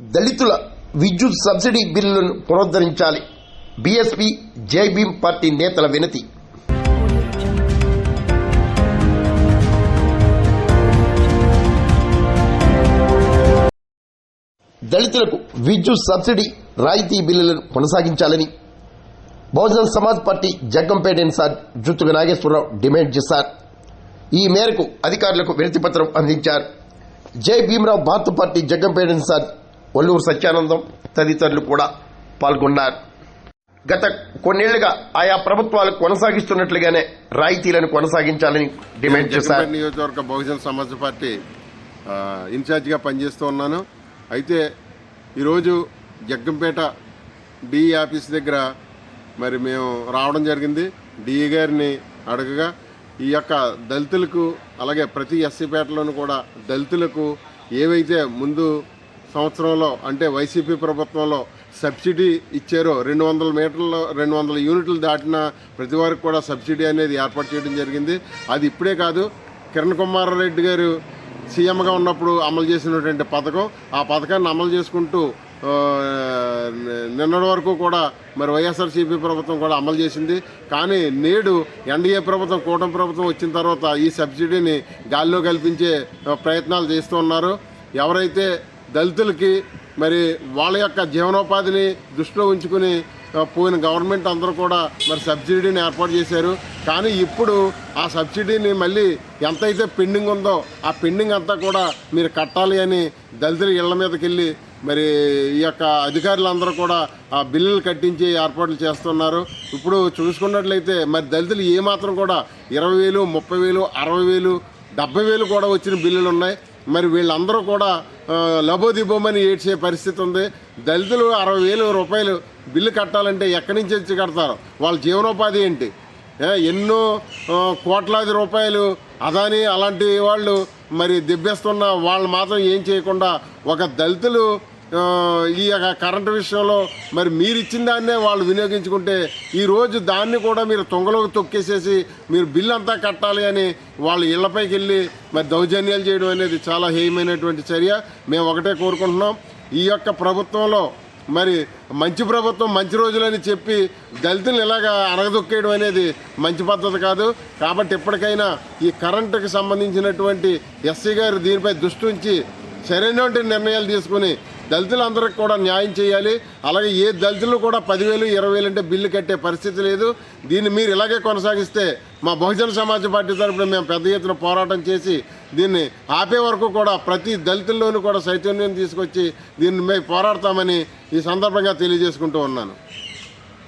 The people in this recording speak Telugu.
దళితుల విద్యుత్ సబ్సిడీ బిల్లులను పునరుద్ధరించాలి. బీఎస్పీ జై భీమ్ పార్టీ నేతల వినతి. దళితులకు విద్యుత్ సబ్సిడీ రాయితీ బిల్లులను కొనసాగించాలని Bahujan Samaj Party Jaggampeta incharge Juttuga Nageswararao demand చేశారు. ఈ మేరకు అధికారులకు వినతి పత్రం అందించారు. జై భీమరావు భారత పార్టీ జగ్గంపేట ఇన్ఛార్జ్ వల్లూరు సత్యానందం తదితరులు కూడా పాల్గొన్నారు. గత కొన్నేళ్లుగా ఆయా ప్రభుత్వాలు కొనసాగిస్తున్నట్లుగానే రాయితీలను కొనసాగించాలని డిమాండ్ చేశారు. నియోజకవర్గ బహుజన్ సమాజ్ పార్టీ ఇన్ఛార్జిగా పనిచేస్తూ ఉన్నాను. అయితే ఈరోజు జగ్గంపేట డిఈ ఆఫీస్ దగ్గర మరి మేము రావడం జరిగింది. డిఈ గారిని అడగగా ఈ యొక్క దళితులకు అలాగే ప్రతి ఎస్సీపేటలోనూ కూడా దళితులకు ఏవైతే ముందు సంవత్సరంలో అంటే వైసీపీ ప్రభుత్వంలో సబ్సిడీ ఇచ్చారో 200 యూనిట్లు దాటిన ప్రతి వారికి కూడా సబ్సిడీ అనేది ఏర్పాటు చేయడం జరిగింది. అది ఇప్పుడే కాదు, కిరణ్ కుమార్ రెడ్డి గారు సీఎంగా ఉన్నప్పుడు అమలు చేసినటువంటి పథకం, ఆ పథకాన్ని అమలు చేసుకుంటూ నిన్నటి వరకు కూడా మరి వైఎస్ఆర్సీపీ ప్రభుత్వం కూడా అమలు చేసింది. కానీ నేడు ఎన్డీఏ ప్రభుత్వం, కూటమి ప్రభుత్వం వచ్చిన తర్వాత ఈ సబ్సిడీని గాల్లో కల్పించే ప్రయత్నాలు చేస్తూ ఉన్నారు. ఎవరైతే దళితులకి మరి వాళ్ళ యొక్క జీవనోపాధిని దృష్టిలో ఉంచుకుని పోయిన గవర్నమెంట్ అందరూ కూడా మరి సబ్సిడీని ఏర్పాటు చేశారు. కానీ ఇప్పుడు ఆ సబ్సిడీని మళ్ళీ ఎంతైతే పెండింగ్ ఉందో ఆ పెండింగ్ అంతా కూడా మీరు కట్టాలి అని దళితుల ఇళ్ల మీదకి వెళ్ళి మరి ఈ యొక్క అధికారులందరూ కూడా ఆ బిల్లులు కట్టించి ఏర్పాట్లు చేస్తున్నారు. ఇప్పుడు చూసుకున్నట్లయితే మరి దళితులు ఏమాత్రం కూడా 20,000, 30,000, 60,000, 70,000 కూడా వచ్చిన బిల్లులు ఉన్నాయి. మరి వీళ్ళందరూ కూడా లబోదిబోమని ఏడ్చే పరిస్థితి ఉంది. దళితులు 60,000 రూపాయలు బిల్లు కట్టాలంటే ఎక్కడి నుంచి వచ్చి కడతారు? వాళ్ళ జీవనోపాధి ఏంటి? ఎన్నో కోట్లాది రూపాయలు అదాని అలాంటి వాళ్ళు మరి దెబ్బేస్తున్న వాళ్ళు మాత్రం ఏం చేయకుండా ఒక దళితులు ఈ కరెంటు విషయంలో మరి మీరు ఇచ్చిన దాన్నే వాళ్ళు వినియోగించుకుంటే ఈరోజు దాన్ని కూడా మీరు తొంగలోకి తొక్కేసేసి మీరు బిల్లు అంతా కట్టాలి అని వాళ్ళ ఇళ్లపైకి వెళ్ళి మరి దౌర్జన్యాలు చేయడం అనేది చాలా హేయమైనటువంటి చర్య. మేము ఒకటే కోరుకుంటున్నాం, ఈ యొక్క ప్రభుత్వంలో మరి మంచి ప్రభుత్వం, మంచి రోజులని చెప్పి దళితులను ఇలాగా అణగదొక్కేయడం అనేది మంచి పద్ధతి కాదు. కాబట్టి ఇప్పటికైనా ఈ కరెంటుకి సంబంధించినటువంటి ఎస్సీ గారు దీనిపై దృష్టి ఉంచి సరైనటువంటి నిర్ణయాలు తీసుకుని దళితులందరికీ కూడా న్యాయం చేయాలి. అలాగే ఏ దళితులు కూడా 10,000, 20,000 అంటే బిల్లు కట్టే పరిస్థితి లేదు. దీన్ని మీరు ఇలాగే కొనసాగిస్తే మా బహుజన సమాజ్ పార్టీ తరఫున మేము పెద్ద ఎత్తున పోరాటం చేసి దీన్ని ఆపే వరకు కూడా ప్రతి దళితుల్లోనూ కూడా చైతన్యం తీసుకొచ్చి దీన్ని మేము పోరాడతామని ఈ సందర్భంగా తెలియజేసుకుంటూ ఉన్నాను.